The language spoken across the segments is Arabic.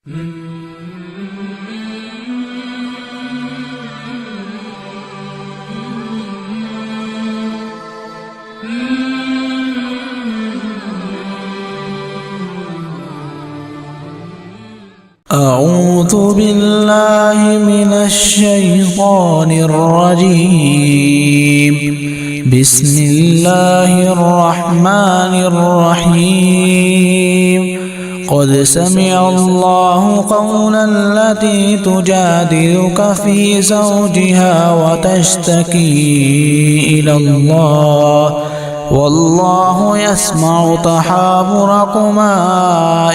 أعوذ بالله من الشيطان الرجيم. بسم الله الرحمن الرحيم. قد سمع الله قول التي تجادلك في زوجها وتشتكي إلى الله والله يسمع تحاوركما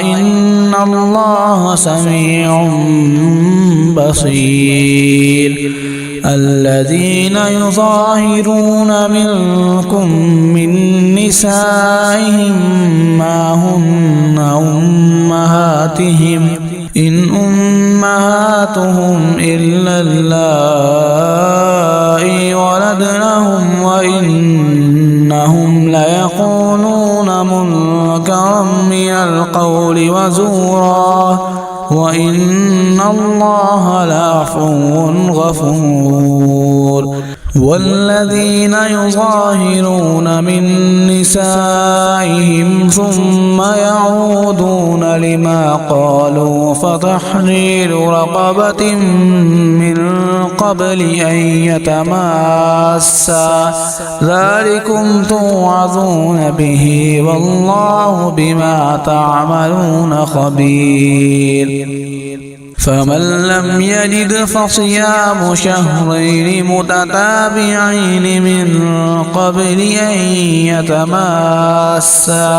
إن الله سميع بصير. الذين يظاهرون منكم من نسائهم ما هن أمهاتهم إن أمهاتهم إلا اللائي ولدنهم وإنهم ليقولون منكرا من القول وزورا وإن الله لعفو غفور. والذين يظاهرون من نسائهم ثم يعودون لما قالوا فتحرير رقبة من قبل أن يتماسا ذلكم توعظون به والله بما تعملون خبير. فمن لم يجد فصيام شهرين متتابعين من قبل أن يتماسا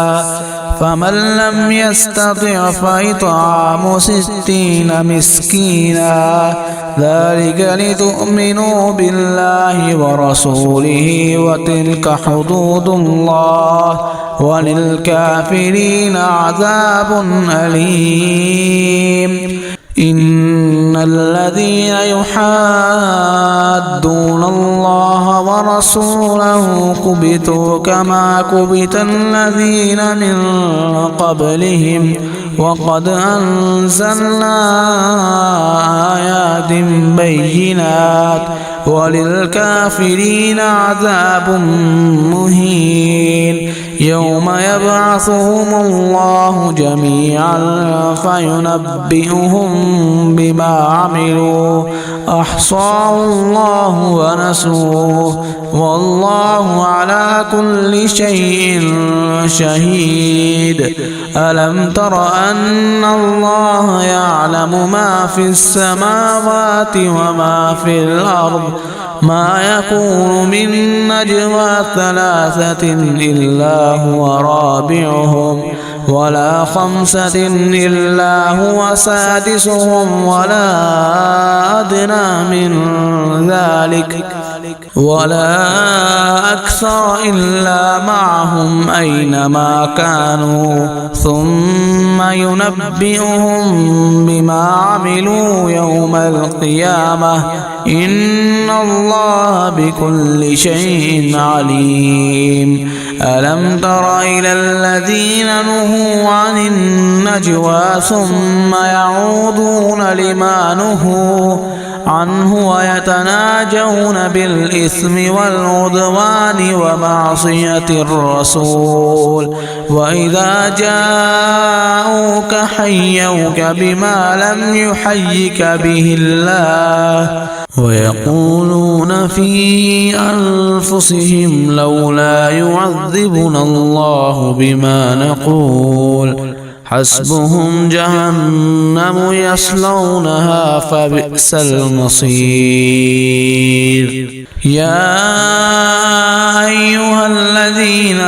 فمن لم يستطع فإطعام 60 مسكينا ذلك لتؤمنوا بالله ورسوله وتلك حدود الله وللكافرين عذاب أليم. إن الذين يحادون الله ورسوله كبتوا كما كبت الذين من قبلهم وقد أنزلنا آيات بينات وللكافرين عذاب مهين. يوم يبعثهم الله جميعا فينبئهم بما عملوا أحصاه الله ونسوه والله على كل شيء شهيد. ألم تر أن الله يعلم ما في السماوات وما في الأرض ما يكون من نجوى 3 إلا هو رابعهم ولا 5 إلا هو سادسهم ولا أدنى من ذلك ولا أكثر إلا معهم أينما كانوا ثم ينبئهم بما عملوا يوم القيامة إن الله بكل شيء عليم. ألم تر إلى الذين نهوا عن النجوى ثم يعودون لما نهوا عنه ويتناجون بالإثم والعدوان ومعصية الرسول وإذا جاءوك حيوك بما لم يحيك به الله ويقولون في أنفسهم لولا يعذبنا الله بما نقول حسبهم جهنم يصلونها فبئس المصير. يا أيها الذين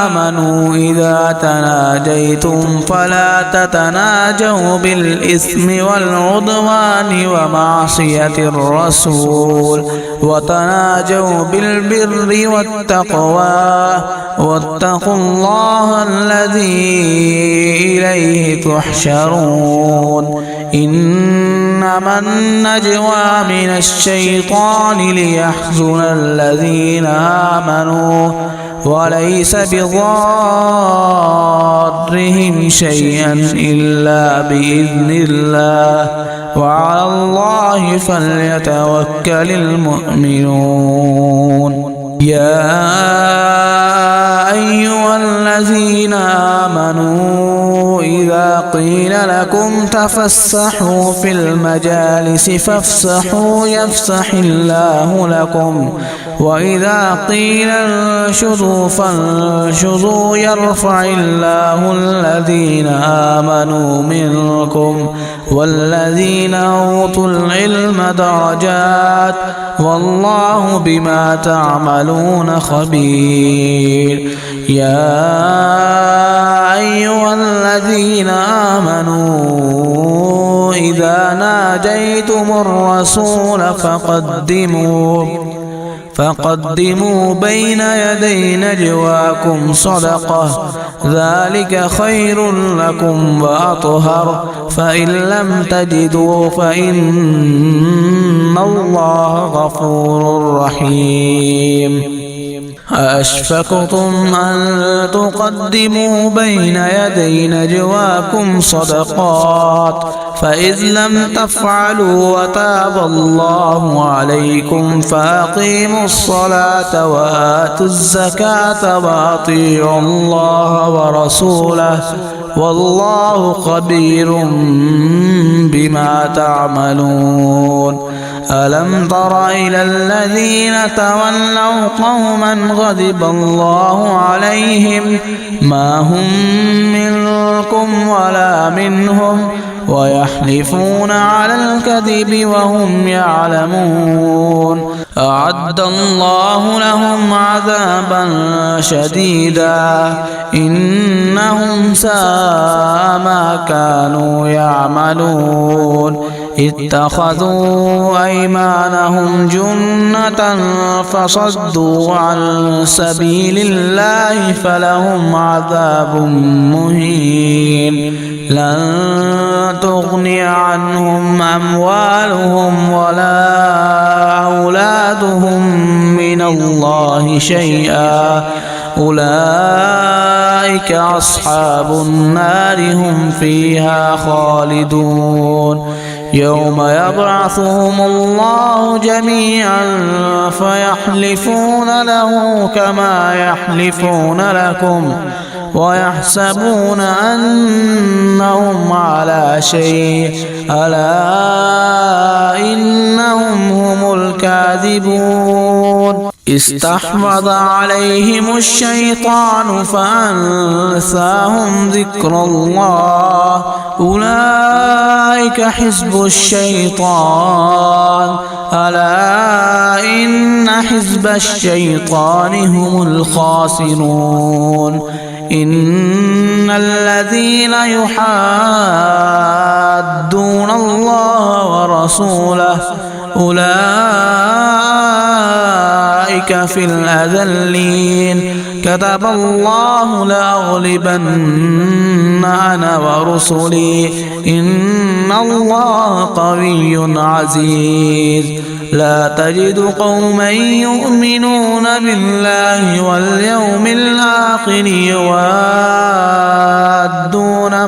آمنوا إذا تناجيتم فلا تتناجوا بالإثم والعدوان ومعصية الرسول وتناجوا بالبر والتقوى واتقوا الله الذي إليه تحشرون. إنما النجوى من الشيطان ليحزن الذين آمنوا وليس بضارهم شيئا إلا بإذن الله وعلى الله فليتوكل المؤمنون. يا أيها الذين آمنوا إذا قيل لكم تفسحوا في المجالس فافسحوا يفسح الله لكم وإذا قيل انشزوا فانشزوا يرفع الله الذين آمنوا منكم والذين أوتوا العلم درجات والله بما تعملون خبير. يا أيها الذين آمنوا إذا ناجيتم الرسول فقدموا بين يدي نجواكم صدقة ذلك خير لكم وأطهر فإن لم تجدوا فإن الله غفور رحيم. أأشفقتم أن تقدموا بين يدي نجواكم صدقات فإذ لم تفعلوا وتاب الله عليكم فأقيموا الصلاة وآتوا الزكاة وأطيعوا الله ورسوله والله خبير بما تعملون. ألم تر إلى الذين تولوا قوما غضب الله عليهم ما هم منكم ولا منهم ويحلفون على الكذب وهم يعلمون أعد الله لهم عذابا شديدا إنهم ساء ما كانوا يعملون. اتخذوا أيمانهم جنة فصدوا عن سبيل الله فلهم عذاب مهين. لن تغني عنهم أموالهم ولا أولادهم من الله شيئا أولئك أصحاب النار هم فيها خالدون. يوم يبعثهم الله جميعا فيحلفون له كما يحلفون لكم ويحسبون أنهم على شيء ألا إنهم هم الكاذبون. استحوذ عليهم الشيطان فأنساهم ذكر الله أولئك حزب الشيطان ألا إن حزب الشيطان هم الخاسرون. إن الذين يحادون الله ورسوله أولئك في الأذلين. كتب الله لأغلبن أنا ورسلي إن الله قوي عزيز. لا تجد قوما يؤمنون بالله واليوم الآخر يوادون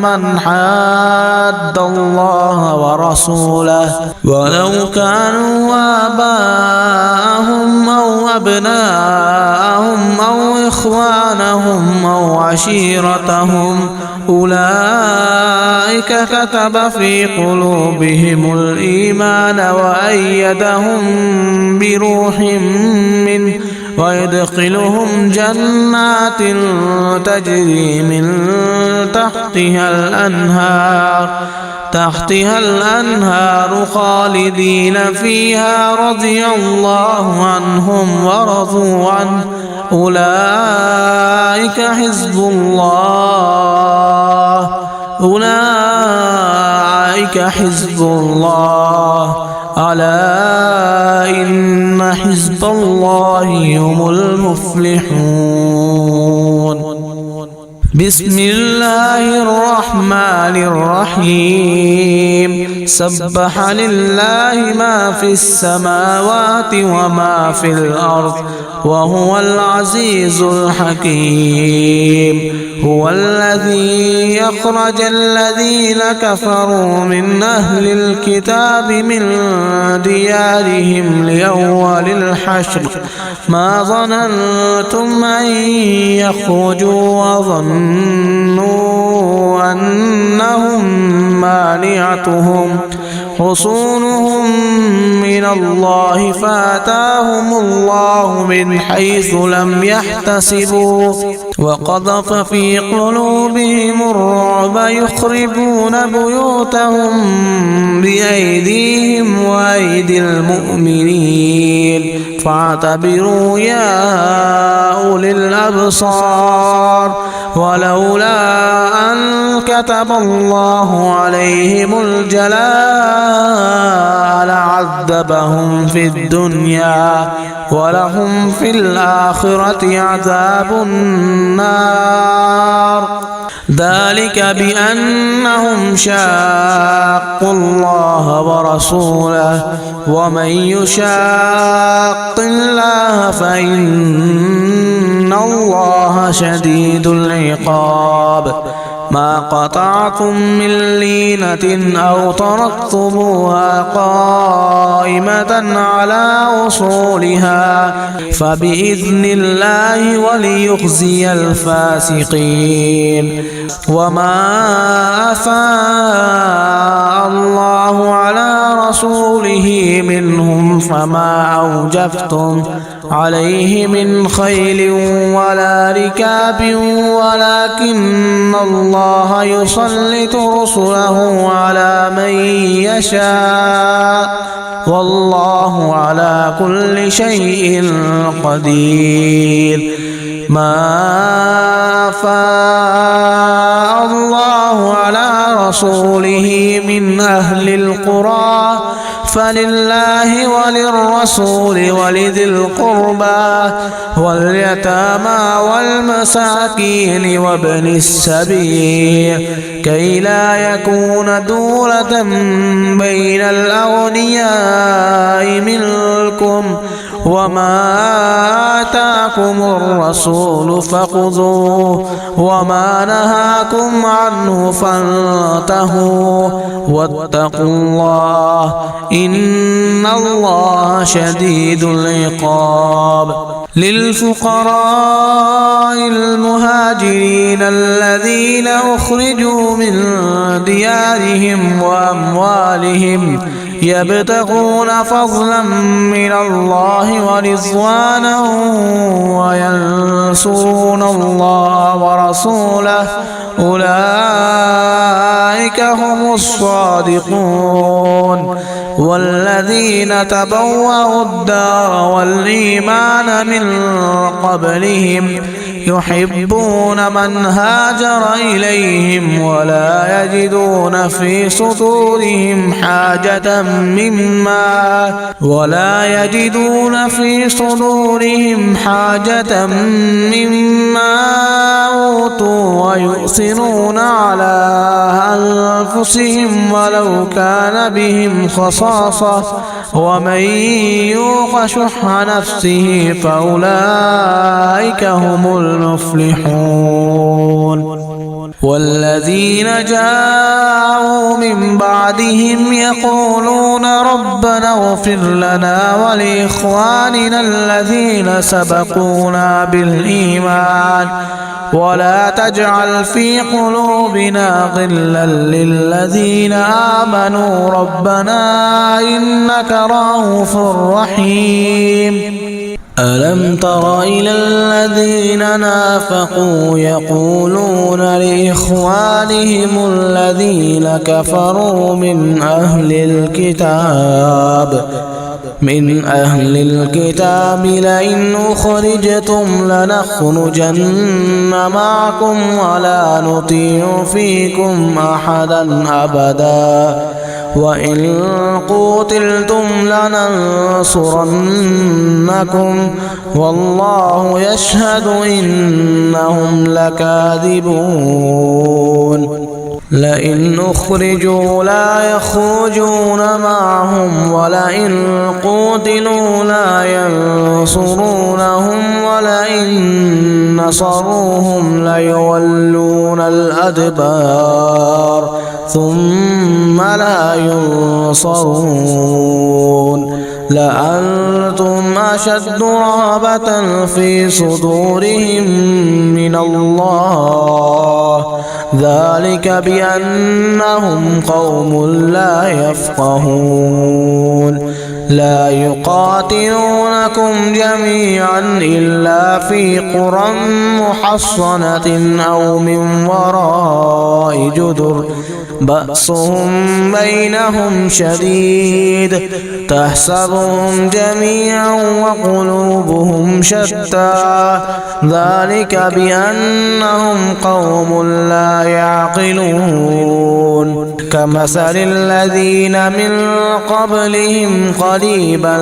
من حاد الله ورسوله ولو كانوا آباءهم أو أبناءهم أو إخوانهم أو عشيرتهم أولئك كتب في قلوبهم الإيمان وأيدهم بروح منه ويدخلهم جنات تجري من تحتها الأنهار خالدين فيها رضي الله عنهم ورضوا عنه أولئك حزب الله ألا إن حزب الله هم المفلحون. بسم الله الرحمن الرحيم. سبح لله ما في السماوات وما في الأرض وهو العزيز الحكيم. هو الذي أخرج الذين كفروا من أهل الكتاب من ديارهم لأول الحشر ما ظننتم أن يخرجوا وظنوا أنهم مانعتهم حصونهم من الله فآتاهم الله من حيث لم يحتسبوا وقذف في قلوبهم الرعب يخربون بيوتهم بأيديهم وأيدي المؤمنين فاعتبروا يا أولي الأبصار. ولولا أن كتب الله عليهم الجلاء لعذبهم في الدنيا ولهم في الآخرة عذاب النار. ذلك بأنهم شاقوا الله ورسوله ومن يشاق الله فإن الله شديد العقاب. ما قطعتم من لينة أو تركتموها قائمة على أصولها فبإذن الله وليخزي الفاسقين. وما أفاء الله على رسوله منهم فما أوجفتم عليه من خيل ولا ركاب ولكن الله يسلط رسله على من يشاء والله على كل شيء قدير. ما أفاء الله على رسوله من أهل القرى فلله وللرسول ولذي القربى واليتامى والمساكين وابن السبيل كي لا يكون دولة بين الأغنياء منكم. وما آتاكم الرسول فخذوه وما نهاكم عنه فانتهوا واتقوا الله إن الله شديد العقاب. للفقراء المهاجرين الذين أخرجوا من ديارهم وأموالهم يبتغون فضلا من الله ورضوانا وينصرون الله ورسوله أولئك هم الصادقون. والذين تبوأوا الدار والإيمان من قبلهم يحبون من هاجر إليهم ولا يجدون في صدورهم حاجة مما أوتوا ويؤثرون على أنفسهم ولو كان بهم خصاصة ومن يوق شح نفسه فأولئك هم المفلحون. والذين جاءوا من بعدهم يقولون ربنا اغفر لنا ولإخواننا الذين سبقونا بالإيمان ولا تجعل في قلوبنا غلا للذين آمنوا ربنا إنك رؤوف رحيم. ألم تر إلى الذين نافقوا يقولون لإخوانهم الذين كفروا من أهل الكتاب لئن أخرجتم لنخرجن معكم ولا نطيع فيكم أحدا أبدا وإن قوتلتم لننصرنكم والله يشهد إنهم لكاذبون. لئن أخرجوا لا يخرجون معهم ولئن قوتلوا لا ينصرونهم ولئن نصروهم ليولون الأدبار ثم لا ينصرون لأنتم أشد رهبة في صدورهم من الله ذلك بأنهم قوم لا يفقهون لا يقاتلونكم جميعا إلا في قرى محصنة أو من وراء جدر بأسهم بينهم شديد تحسبهم جميعا وقلوبهم شتى ذلك بأنهم قوم لا يعقلون كمثل الذين من قبلهم قريبا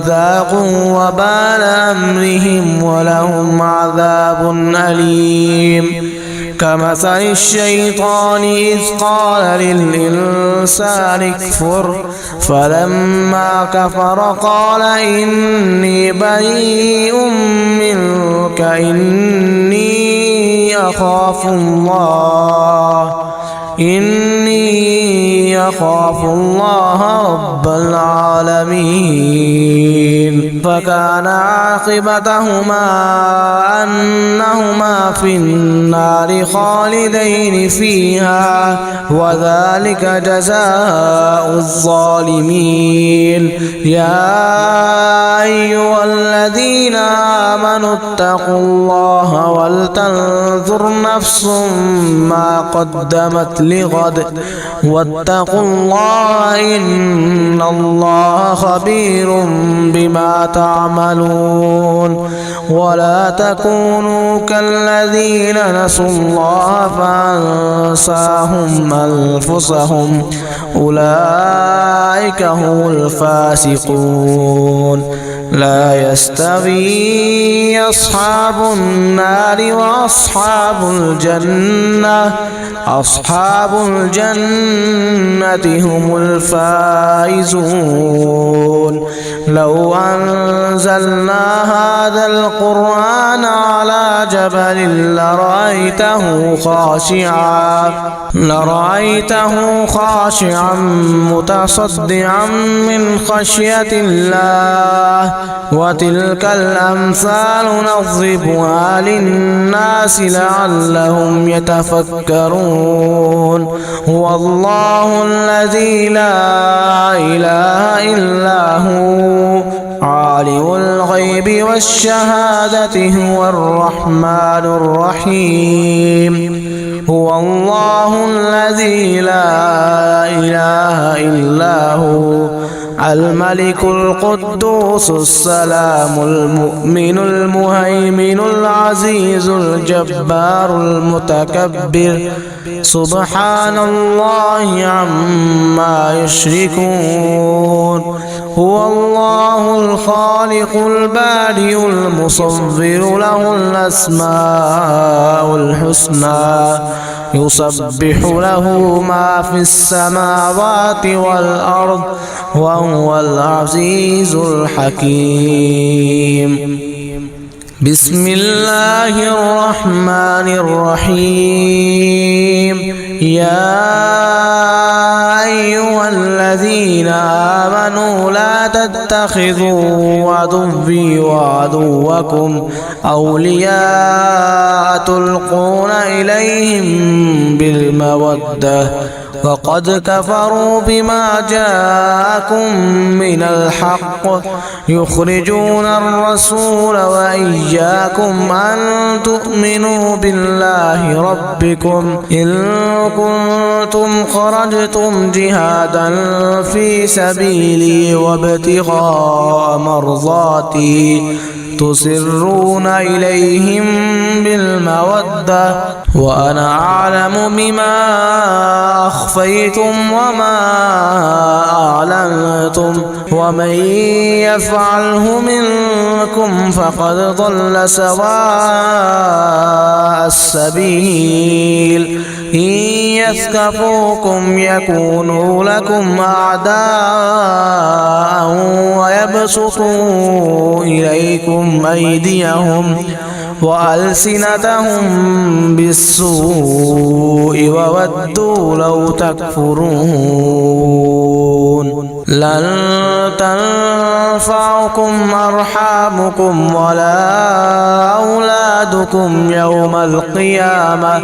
ذاقوا وبال أمرهم ولهم عذاب أليم كمثل الشيطان إذ قال للإنسان اكفر فلما كفر قال إني بريء منك إني أخاف الله رب العالمين فكان عاقبتهما أنهما في النار خالدين فيها وذلك جزاء الظالمين يا أيها الذين آمنوا اتقوا الله ولتنظر نفس ما قدمت لغد واتقوا الله إن الله خبير بما تعملون ولا تكونوا كالذين نسوا الله فأنساهم أنفسهم أولئك هم الفاسقون لا يستوي أصحاب النار وأصحاب الجنة أصحاب الجنة هم الفائزون لو أنزلنا هذا القرآن على جبل لرأيته خاشعا متصدعا من خشية الله وتلك الأمثال نضربها للناس لعلهم يتفكرون هو الله الذي لا إله إلا هو عالم الغيب والشهادة هو الرحمن الرحيم هو الله الذي لا إله إلا هو الملك القدوس السلام المؤمن المهيمن العزيز الجبار المتكبر سبحان الله عما يشركون هو الله الخالق البارئ المصور له الأسماء الحسنى يسبح له ما في السماوات والأرض وهو العزيز الحكيم بسم الله الرحمن الرحيم يا أيها الذين آمنوا لا تتخذوا عدوي وعدوكم أولياء تلقون إليهم بالمودة وقد كفروا بما جاءكم من الحق يخرجون الرسول وإياكم أن تؤمنوا بالله ربكم إن كنتم خرجتم جهادا في سبيلي وابتغاء مرضاتي تسرون إليهم بالمودة وأنا أعلم بما أخفيتم وما أعلنتم ومن يفعله منكم فقد ضل سواء السبيل إن يثقفوكم يكونوا لكم أعداء ويبسطوا إليكم أيديهم وألسنتهم بالسوء وودوا لو تكفرون لن تنفعكم أرحامكم ولا أولادكم يوم القيامة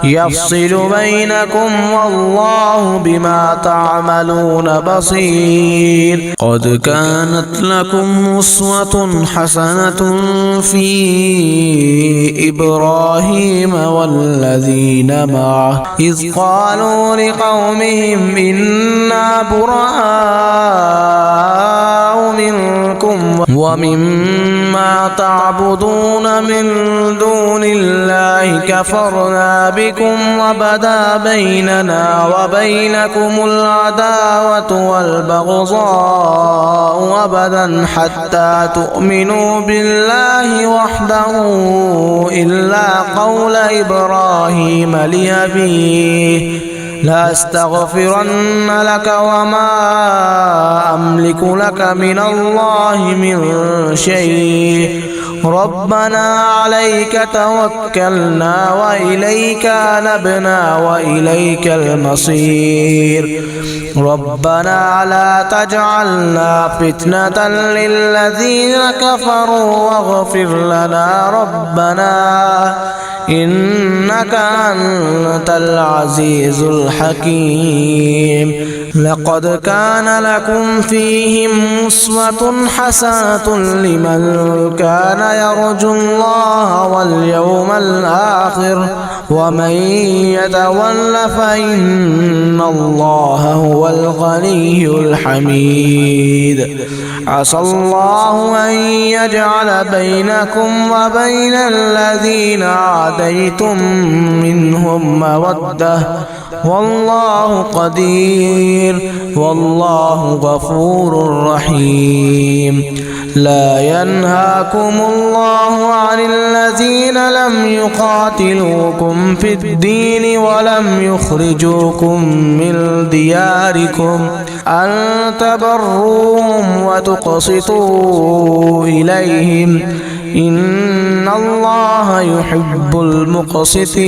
يفصل بينكم والله بما تعملون بصير قد كانت لكم أسوة حسنة في إبراهيم والذين معه إذ قالوا لقومهم إنا براء منكم ومما تعبدون من دون الله كفرنا بكم وبدا بيننا وبينكم العداوة والبغضاء أبدا حتى تؤمنوا بالله وحده إلا قول إبراهيم لأبيه لأستغفرن لك وما أملك لك من الله من شيء ربنا عليك توكلنا وإليك أنبنا وإليك المصير ربنا لا تجعلنا فتنة للذين كفروا واغفر لنا ربنا إنك أنت العزيز الحكيم لقد كان لكم فيهم أسوة حسنة لمن كان يرجو الله واليوم الآخر ومن يتول فإن الله هو الغني الحميد عسى الله أن يجعل بينكم وبين الذين عاديتم منهم مودة والله قدير والله غفور رحيم لا ينهاكم الله عن الذين لم يقاتلوكم في الدين ولم يخرجوكم من دياركم أن تبروهم وتقسطوا إليهم إن الله يحب المقسطين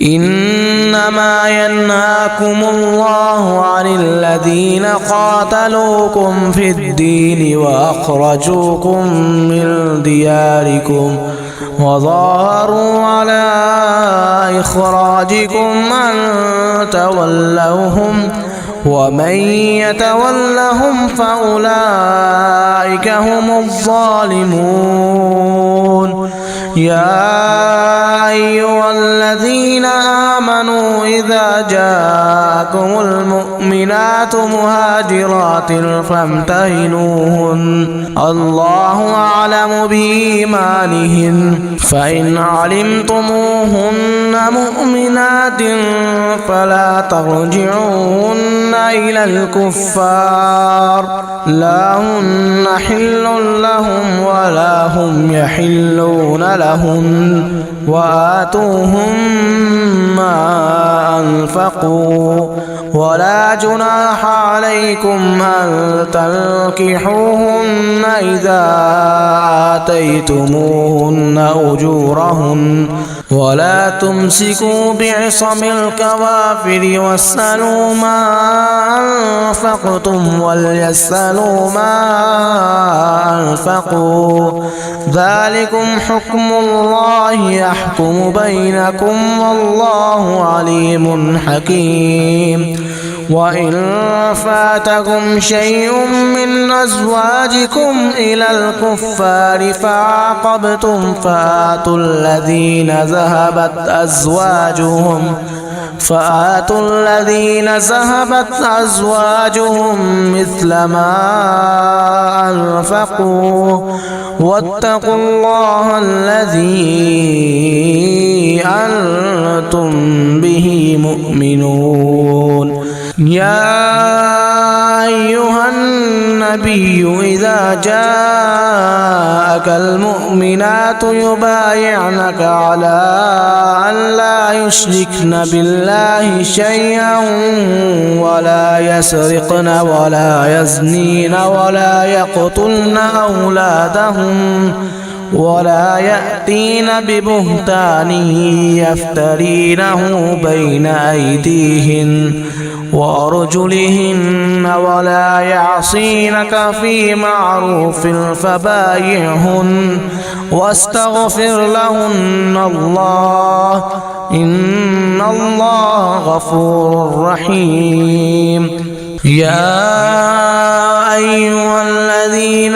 إنما ينهاكم الله عن الذين قاتلوكم في الدين وأخرجوكم من دياركم وظاهروا على إخراجكم أن تولوهم ومن يتولهم فأولئك هم الظالمون يا أيها الذين آمنوا إذا جاءكم المؤمنات مهاجرات فامتهنوهن الله أعلم بإيمانهن فإن علمتموهن مؤمنات فلا ترجعوهن إلى الكفار لا هن حل لهم ولا هم يحلون لهم وآتوهم ما أنفقوا ولا جناح عليكم أن تنكحوهن إذا آتيتموهن أجورهن ولا تمسكوا بعصم الكوافر واسألوا ما أنفقتم وليسألوا ما أنفقوا ذلكم حكم الله يحكم بينكم والله عليم حكيم وإن فاتكم شيء من أزواجكم إلى الكفار فعاقبتم فآتوا الذين ذهبت أزواجهم مثل ما أنفقوا واتقوا الله الذي أنتم به مؤمنون يا أيها النبي إذا جاءك المؤمنات يبايعنك على أن لا يشركن بالله شيئا ولا يسرقن ولا يزنين ولا يقتلن أولادهم ولا يأتين ببهتان يفترينه بين أيديهن وأرجلهن ولا يعصينك في معروف فبايعهن واستغفر لهن الله إن الله غفور رحيم. يا أيها الذين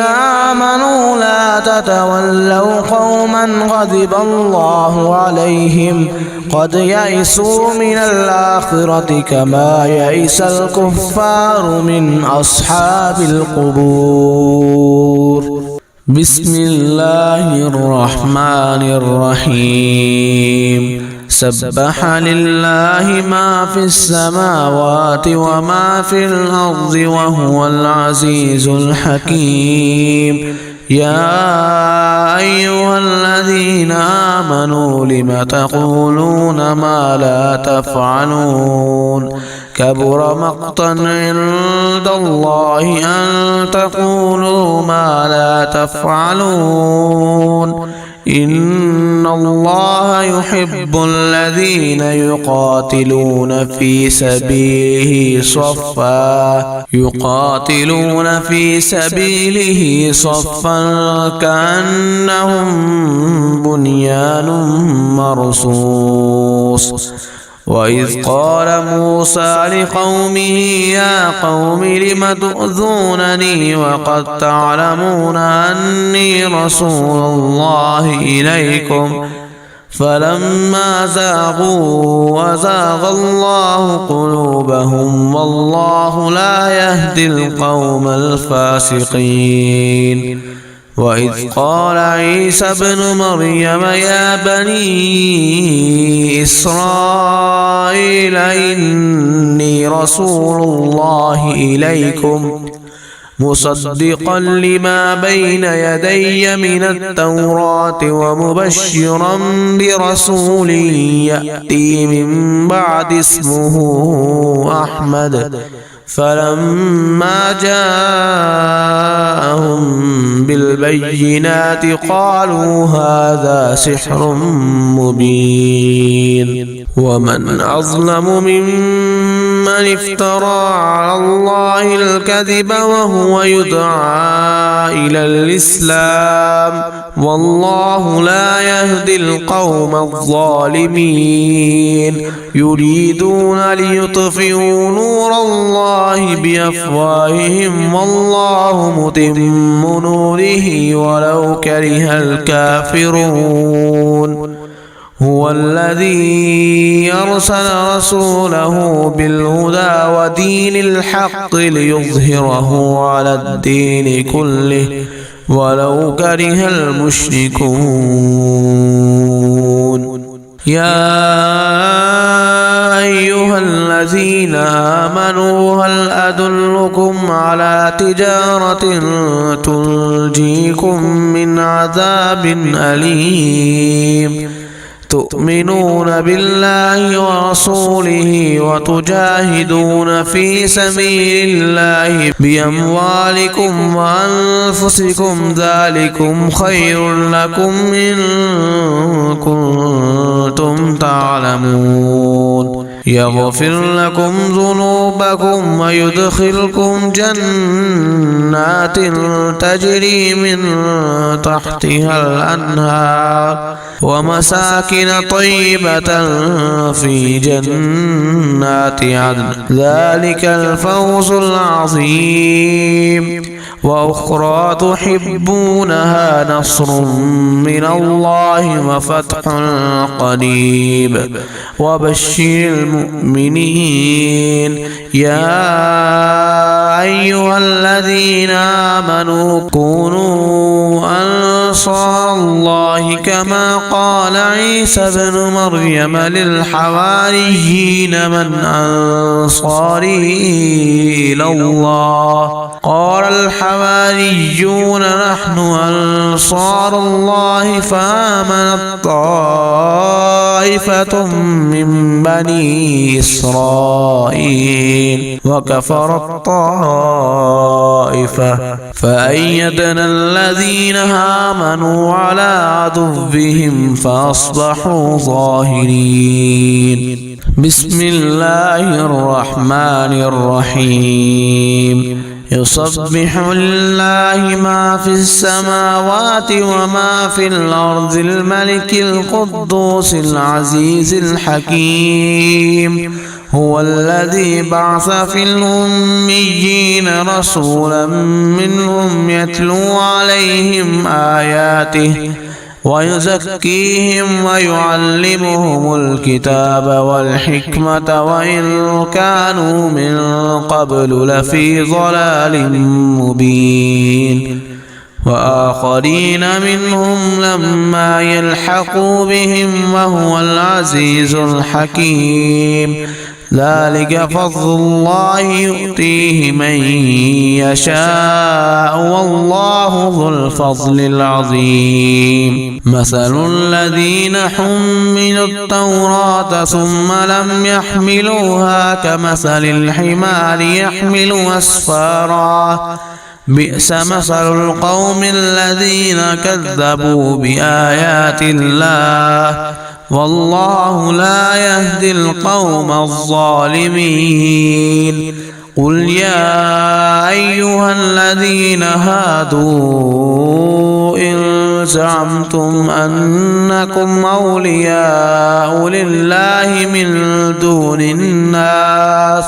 آمنوا لا تتولوا قوما غضب الله عليهم قد يئسوا من الآخرة كما يئس الكفار من أصحاب القبور. بسم الله الرحمن الرحيم. سبح لله ما في السماوات وما في الأرض وهو العزيز الحكيم. يا أيها الذين آمنوا لم تقولون ما لا تفعلون كبر مقتا عند الله أن تقولوا ما لا تفعلون إن الله يحب الذين يقاتلون في سبيله صفا كأنهم بنيان مرصوص. وإذ قال موسى لقومه يا قوم لم تؤذونني وقد تعلمون أني رسول الله إليكم فلما زاغوا أزاغ الله قلوبهم والله لا يهدي القوم الفاسقين. وإذ قال عيسى ابن مريم يا بني إسرائيل إني رسول الله إليكم مصدقا لما بين يدي من التوراة ومبشرا برسول يأتي من بعد اسمه أحمد فلما جاءهم بالبينات قالوا هذا سحر مبين. ومن أظلم ممن افترى على الله الكذب وهو يدعى إلى الإسلام والله لا يهدي القوم الظالمين. يريدون ليطفئوا نور الله بأفواههم والله متم نوره ولو كره الكافرون. هو الذي أرسل رسوله بالهدى ودين الحق ليظهره على الدين كله ولو كره المشركون. يا أيها الذين آمنوا هل أدلكم على تجارة تنجيكم من عذاب أليم تؤمنون بالله ورسوله وتجاهدون في سبيل الله بأموالكم وأنفسكم ذلكم خير لكم إن كنتم تعلمون. يغفر لكم ذنوبكم ويدخلكم جنات تجري من تحتها الأنهار ومساكن طيبة في جنات عدن ذلك الفوز العظيم. وأخرى تحبونها نصر من الله وفتح قريب وبشر المؤمنين. يا أيها الذين آمنوا كونوا أنصار الله كما قال عيسى ابن مريم للحواريين من أنصاري إلى الله قال الحواريون نحن أنصار الله فآمنت طائفة من بني إسرائيل وكفرت طائفة فأيدنا الذين آمنوا على عدوهم فأصبحوا ظاهرين. بسم الله الرحمن الرحيم. يسبح لله ما في السماوات وما في الأرض الملك القدوس العزيز الحكيم. هو الذي بعث في الأميين رسولا منهم يتلو عليهم آياته ويزكيهم ويعلمهم الكتاب والحكمة وإن كانوا من قبل لفي ضلال مبين. وآخرين منهم لما يلحقوا بهم وهو العزيز الحكيم. ذلك فضل الله يؤتيه من يشاء والله ذو الفضل العظيم. مثل الذين حملوا التوراة ثم لم يحملوها كمثل الحمار يحمل أسفارا بئس مثل القوم الذين كذبوا بآيات الله والله لا يهدي القوم الظالمين. قل يا أيها الذين هادوا إن زعمتم أنكم أولياء لله من دون الناس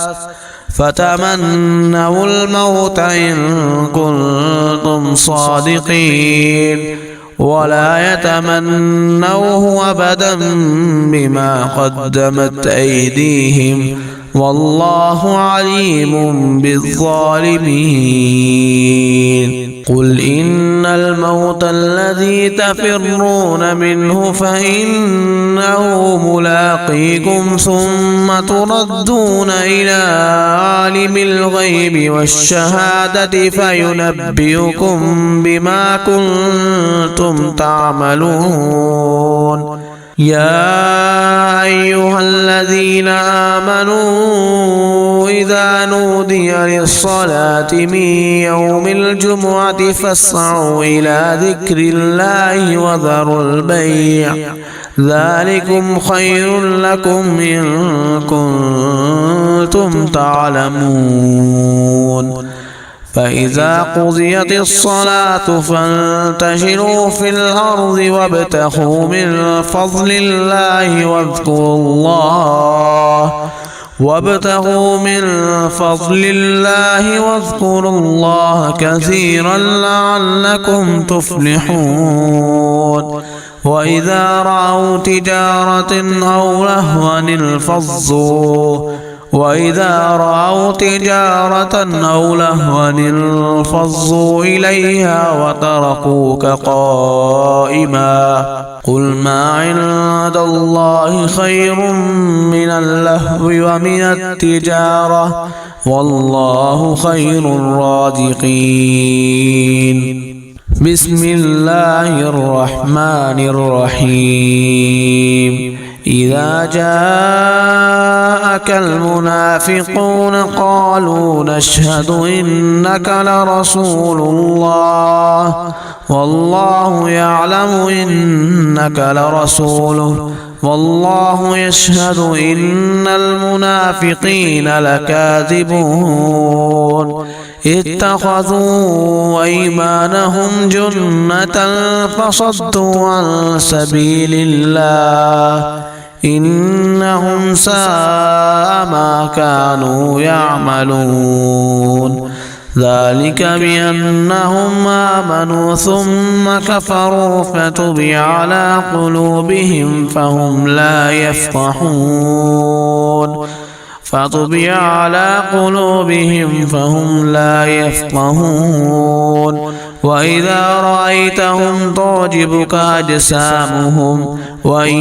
فتمنوا الموت إن كنتم صادقين ولا يتمنوه أبدا بما قدمت أيديهم والله عليم بالظالمين. قل إن الموت الذي تفرون منه فإنه ملاقيكم ثم تردون إلى عالم الغيب والشهادة فينبئكم بما كنتم تعملون. يا أيها الذين آمنوا إذا نودي للصلاة من يوم الجمعة فاسعوا إلى ذكر الله وذروا البيع ذلكم خير لكم إن كنتم تعلمون. فإذا قضيت الصلاة فانتشروا في الأرض وابتغوا من فضل الله واذكروا الله كثيرا لعلكم تفلحون. وإذا رأوا تجارة أو لهوا انفضوا إليها وتركوك قائما. قل ما عند الله خير من اللهو ومن التجارة والله خير الرازقين. بسم الله الرحمن الرحيم. إذا جاءك المنافقون قالوا نشهد إنك لرسول الله والله يعلم إنك لرسوله والله يشهد إن المنافقين لكاذبون. اتخذوا أيمانهم جنة فصدوا عن سبيل الله إنهم ساء ما كانوا يعملون. ذلك بأنهم آمنوا ثم كفروا فتبع على قلوبهم فهم لا يفقهون. فطبع على قلوبهم فهم لا يفقهون وإذا رأيتهم تعجبك أجسامهم وإن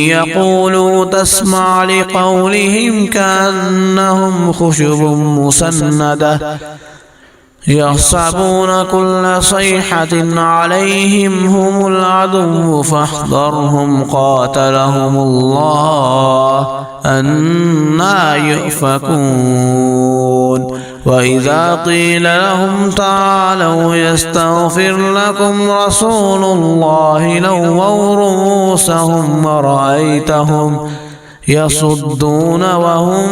يقولوا تسمع لقولهم كأنهم خشب مسندة يحسبون كل صيحة عليهم هم العدو فاحذرهم قاتلهم الله أنى يؤفكون وإذا قيل لهم تعالوا يستغفر لكم رسول الله لووا رؤوسهم ورأيتهم يصدون وهم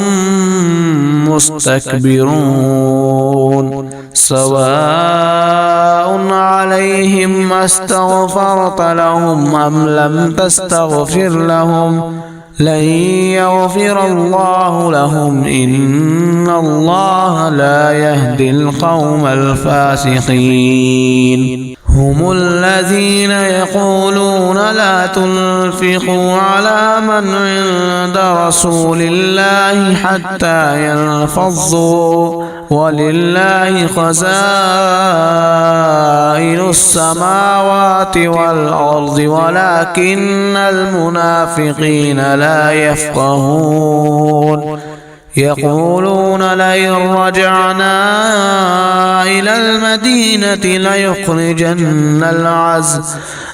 مستكبرون سواء عليهم استغفرت لهم أم لم تستغفر لهم لن يغفر الله لهم إن الله لا يهدي القوم الفاسقين هم الذين يقولون لا تنفقوا على من عند رسول الله حتى ينفضوا ولله خزائن السماوات والأرض ولكن المنافقين لا يفقهون يقولون لئن رجعنا إلى المدينة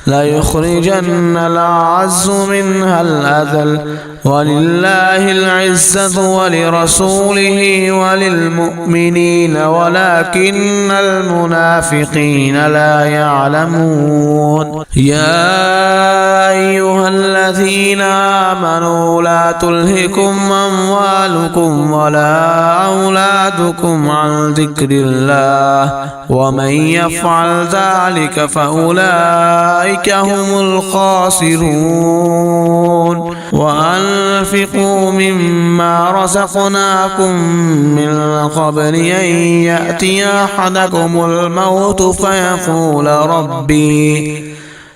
ليخرجن الأعز منها الأذل ولله العزة ولرسوله وللمؤمنين ولكن المنافقين لا يعلمون يا أيها الذين آمنوا لا تلهكم أموالكم ولا أولادكم عن ذكر الله ومن يفعل ذلك فأولئك هم الخاسرون وأنفقوا مما رزقناكم من قبل أن يأتي أحدكم الموت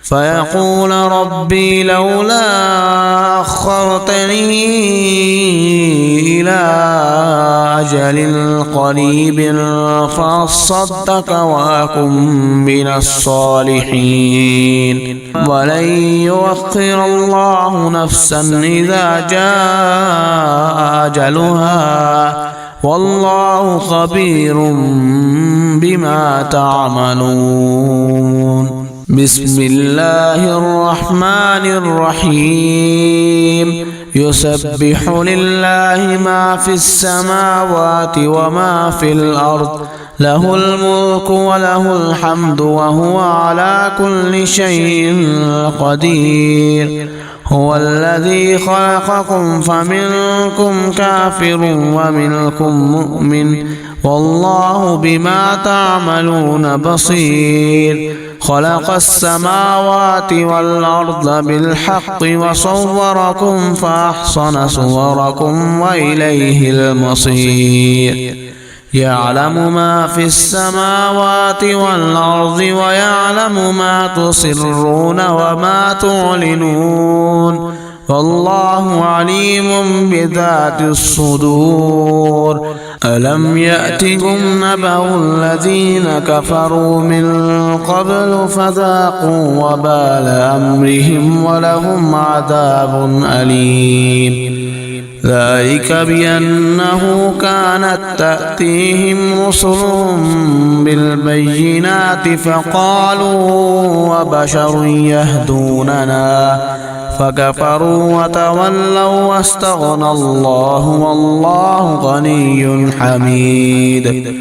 فيقول ربي لولا أخرتني إلى أجل قريب فأصدق وأكن من الصالحين ولن يؤخر الله نفسا إذا جاء أجلها والله خبير بما تعملون بسم الله الرحمن الرحيم يسبح لله ما في السماوات وما في الأرض له الملك وله الحمد وهو على كل شيء قدير هو الذي خلقكم فمنكم كافر ومنكم مؤمن والله بما تعملون بصير خلق السماوات والأرض بالحق وصوركم فأحسن صوركم وإليه المصير يعلم ما في السماوات والأرض ويعلم ما تسرون وما تعلنون والله عليم بذات الصدور ألم يأتكم نبأ الذين كفروا من قبل فذاقوا وبال أمرهم ولهم عذاب أليم ذلك بأنه كانت تأتيهم رسلهم بالبينات فقالوا وبشر يهدوننا فكفروا وتولوا واستغنى الله والله غني حميد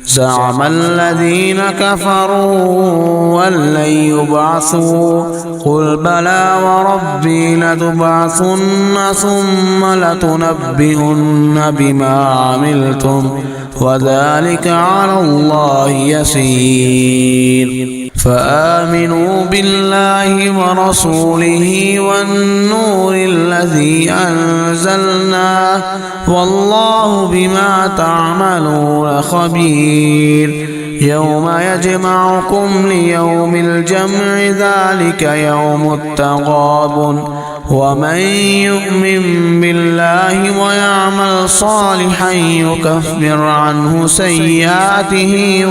زعم الذين كفروا أن لن يبعثوا قل بلى وربي لتبعثن ثم لتنبئن بما عملتم وذلك على الله يسير فآمنوا بالله ورسوله والنور الذي أنزلنا والله بما تعملون خبير يوم يجمعكم ليوم الجمع ذلك يوم التغابن ومن يؤمن بالله ويعمل صالحا يكفر عنه سيئاته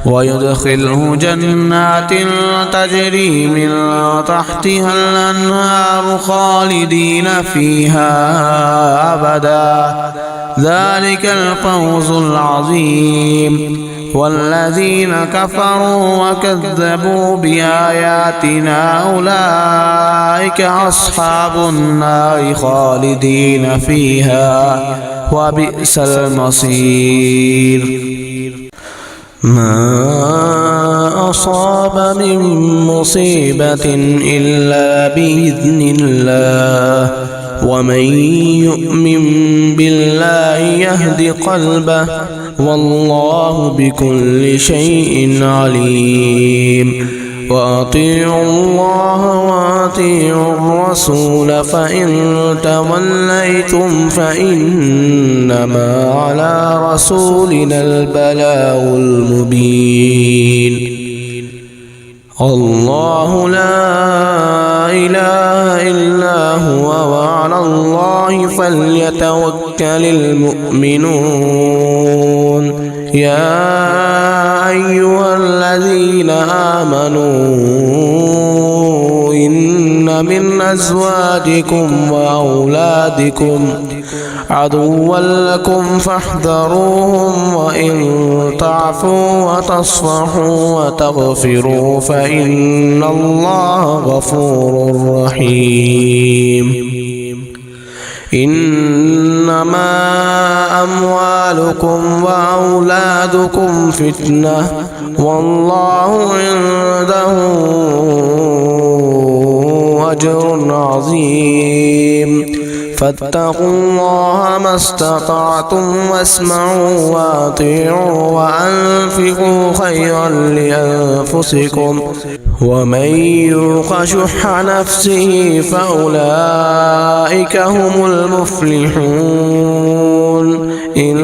ويدخله جنات تجري من تحتها الأنهار خالدين فيها أبدا، ذلك الفوز العظيم. والذين كفروا وكذبوا بآياتنا أولئك أصحاب النار خالدين فيها وبئس المصير. ما أصاب من مصيبة إلا بإذن الله، ومن يؤمن بالله يهد قلبه، والله بكل شيء عليم. وأطيعوا الله وأطيعوا الرسول، فإن توليتم فإنما على رسولنا البلاغ المبين. الله لا إله إلا هو، وعلى الله فليتوكل المؤمنون. يا أيها الذين آمنوا إن من أزواجكم وأولادكم عدوا لكم فاحذروهم، وإن تعفوا وتصفحوا وتغفروا فإن الله غفور رحيم. إنما أموالكم وأولادكم فتنة، والله عنده أجر عظيم. فاتقوا الله ما استطعتم، واسمعوا وأطيعوا وأنفقوا خيرا لأنفسكم، ومن يوق شح نفسه فأولئك هم المفلحون. إن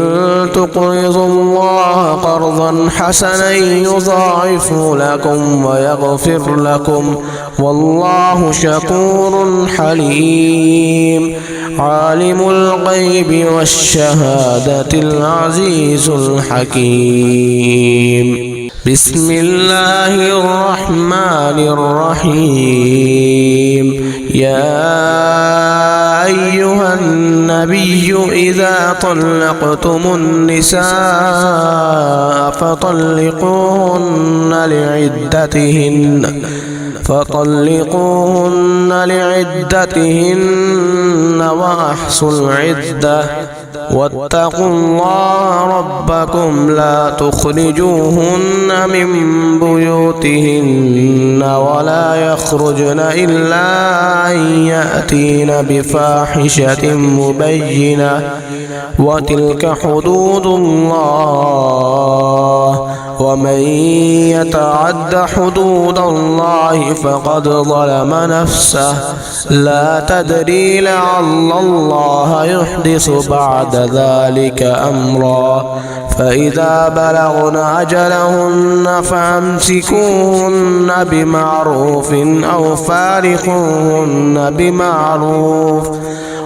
تقرضوا الله قرضا حسنا يضاعفه لكم ويغفر لكم، والله شكور حليم. عالم الغيب والشهادة العزيز الحكيم. بسم الله الرحمن الرحيم. يا أيها النبي إذا طلقتم النساء فطلقوهن لعدتهن وأحصوا العدة، واتقوا الله ربكم لا تخرجوهن من بيوتهن ولا يخرجن إلا أن يأتين بفاحشة مبينة، وتلك حدود الله، ومن يتعد حدود الله فقد ظلم نفسه، لا تدري لعل الله يحدث بعد ذلك أمرا. فإذا بلغن أجلهن فأمسكوهن بمعروف أو فارقوهن بمعروف،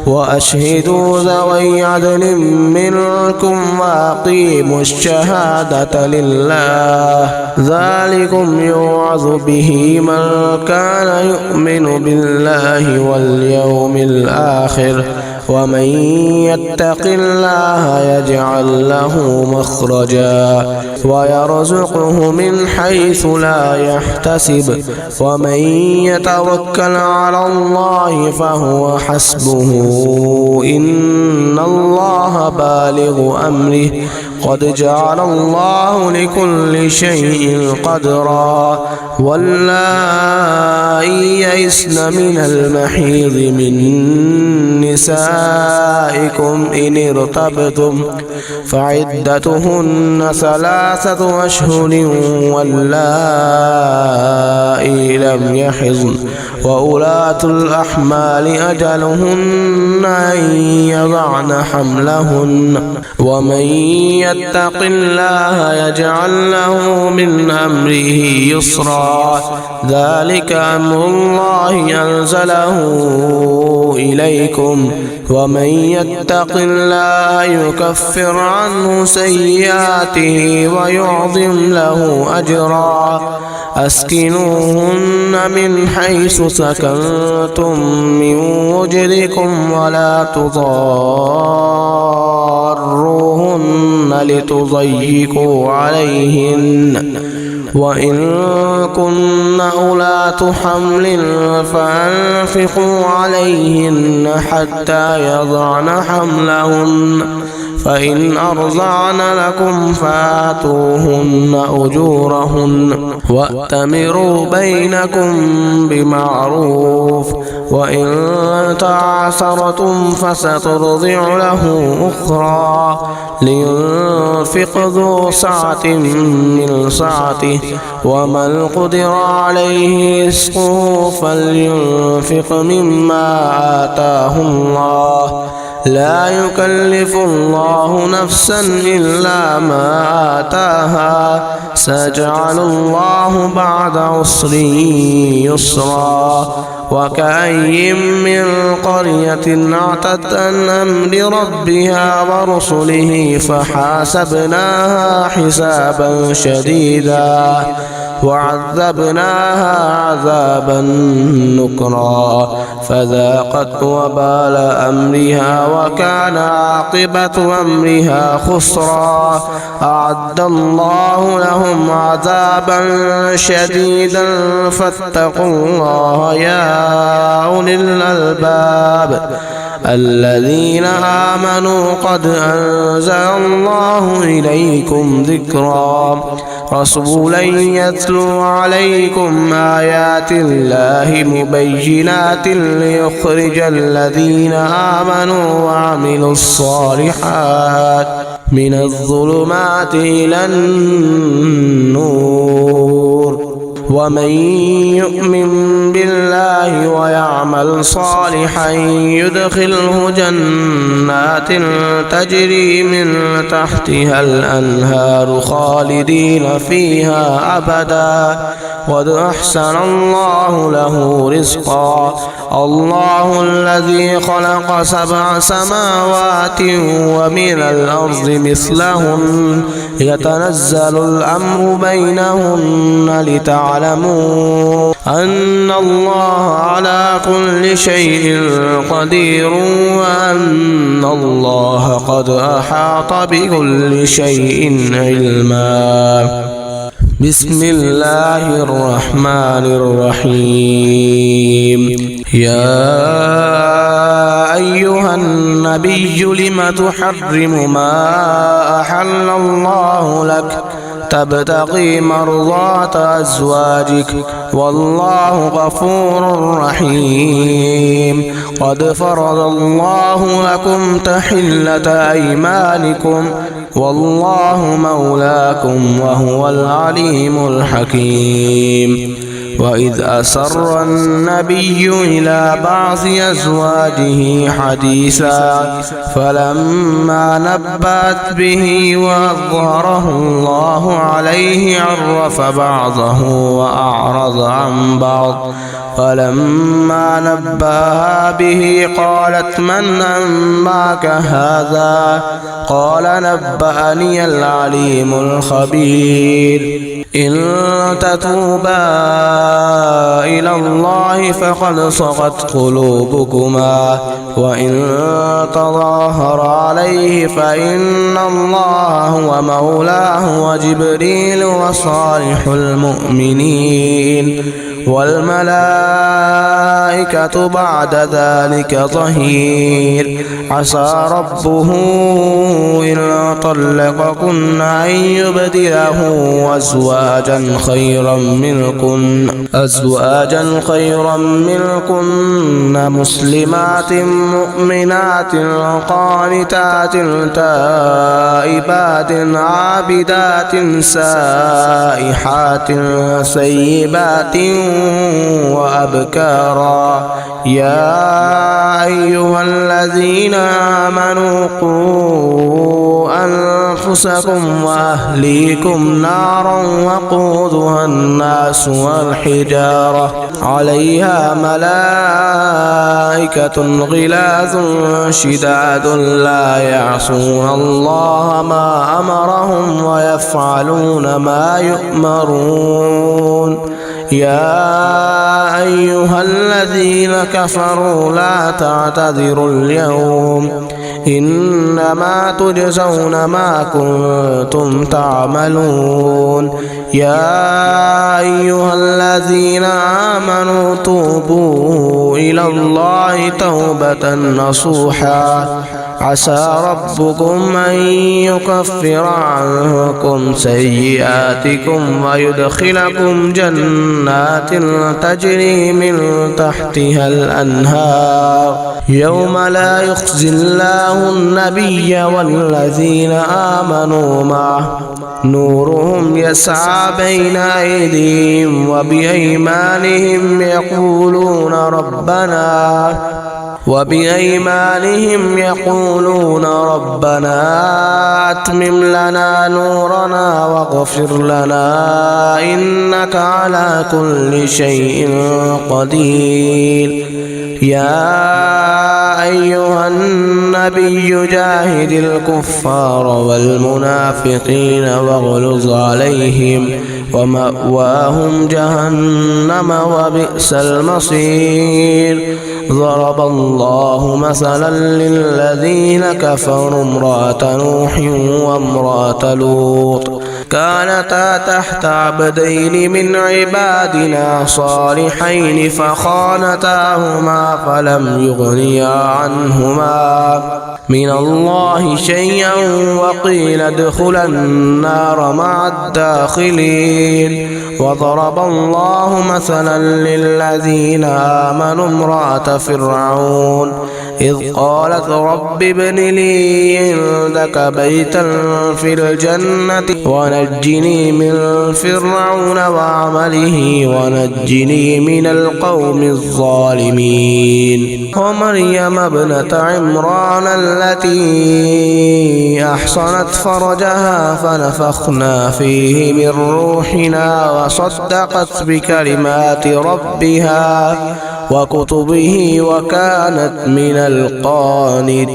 وأشهدوا ذوي عدل منكم وأقيموا الشهادة لله، ذلكم يوعظ به من كان يؤمن بالله واليوم الآخر، ومن يتق الله يجعل له مخرجا ويرزقه من حيث لا يحتسب، ومن يتوكل على الله فهو حسبه، إن الله بالغ أمره، قد جعل الله لكل شيء قدرا. واللائي يئسن من المحيض من نسائكم إن ارتبتم فعدتهن 3 أشهر، واللائي لم يحضن، وأولاة الأحمال أجلهن أن يضعن حملهن، ومن يتق الله يجعل له من أمره يسرا ذلك أمر الله أنزله إليكم ومن يتق الله يكفر عنه سيئاته ويعظم له أجرا أسكنوهن من حيث سكنتم من وجدكم ولا تضاروهن لتضيقوا عليهن وإن كن أولات حمل فأنفقوا عليهن حتى يضعن حملهن فإن أرضعن لكم فآتوهن أجورهن وأتمروا بينكم بمعروف وإن تعاسرتم فسترضع له أخرى لينفق ذو سعة من سعته ومن قدر عليه رزقه فلينفق مما آتاه الله لا يكلف الله نفسا إلا ما آتاها سيجعل الله بعد عسر يسرا وكأي من قرية عتت عن أمر ربها ورسله فحاسبناها حسابا شديدا وعذبناها عذابا نكرا فذاقت وبال أمرها وكان عاقبة أمرها خسرا أعد الله لهم عذابا شديدا فاتقوا الله يا أولي الألباب الذين آمنوا قد أنزل الله إليكم ذكرا رسولا يتلو عليكم آيات الله مبينات ليخرج الذين آمنوا وعملوا الصالحات من الظلمات إلى النور ومن يؤمن بالله ويعمل صالحا يدخله جنات تجري من تحتها الأنهار خالدين فيها أبدا قد أحسن الله له رزقا الله الذي خلق 7 سماوات ومن الأرض مثلهن يتنزل الأمر بينهن لتعلموا أن الله على كل شيء قدير وأن الله قد أحاط بكل شيء علما بسم الله الرحمن الرحيم يا أيها النبي لم تحرم ما أحل الله لك تبتغي مرضات أزواجك والله غفور رحيم قد فرض الله لكم تحلة أيمانكم والله مولاكم وهو العليم الحكيم وإذ أسر النبي إلى بعض أزواجه حديثا فلما نبأت به وأظهره الله عليه عرف بعضه وأعرض عن بعض فلما نبأها به قالت من أنبأك هذا قال نبأني العليم الخبير إن تتوبا إلى الله فقد صغت قلوبكما وإن تظاهر عليه فإن الله هو مولاه وجبريل وصالح المؤمنين والملائكة بعد ذلك ظهير عسى ربه إن طلقكن أن يبدله أزواجا خيرا منكن مسلمات مؤمنات قانتات تائبات عابدات سائحات سيبات وأبكارا يا أيها الذين آمنوا قوا أنفسكم وأهليكم نارا وقودها الناس والحجارة عليها ملائكة غلاظ شداد لا يعصون الله ما أمرهم ويفعلون ما يؤمرون يا أيها الذين كفروا لا تعتذروا اليوم إنما تجزون ما كنتم تعملون يا أيها الذين آمنوا توبوا إلى الله توبة نصوحا عسى ربكم أن يكفر عنكم سيئاتكم ويدخلكم جنات تجري من تحتها الأنهار يوم لا يخزي الله النبي والذين آمنوا معه نورهم يسعى بين أيديهم وبأيمانهم يقولون ربنا أتمم لنا نورنا واغفر لنا إنك على كل شيء قدير يا أيها النبي جاهد الكفار والمنافقين واغلظ عليهم ومأواهم جهنم وبئس المصير ضرب الله مثلا للذين كفروا امرأة نوح وامرأة لوط كانتا تحت عبدين من عبادنا صالحين فخانتاهما فلم يغنيا عنهما من الله شيئا وقيل ادخلا النار مع الداخلين وضرب الله مثلا للذين آمنوا امرأة فرعون إذ قالت رب ابن لي عندك بيتا في الجنة ونجني من فرعون وعمله ونجني من القوم الظالمين ومريم ابنة عمران التي أحصنت فرجها فنفخنا فيه من روحنا وصدقت بكلمات ربها وكتبه وكانت من القانتين.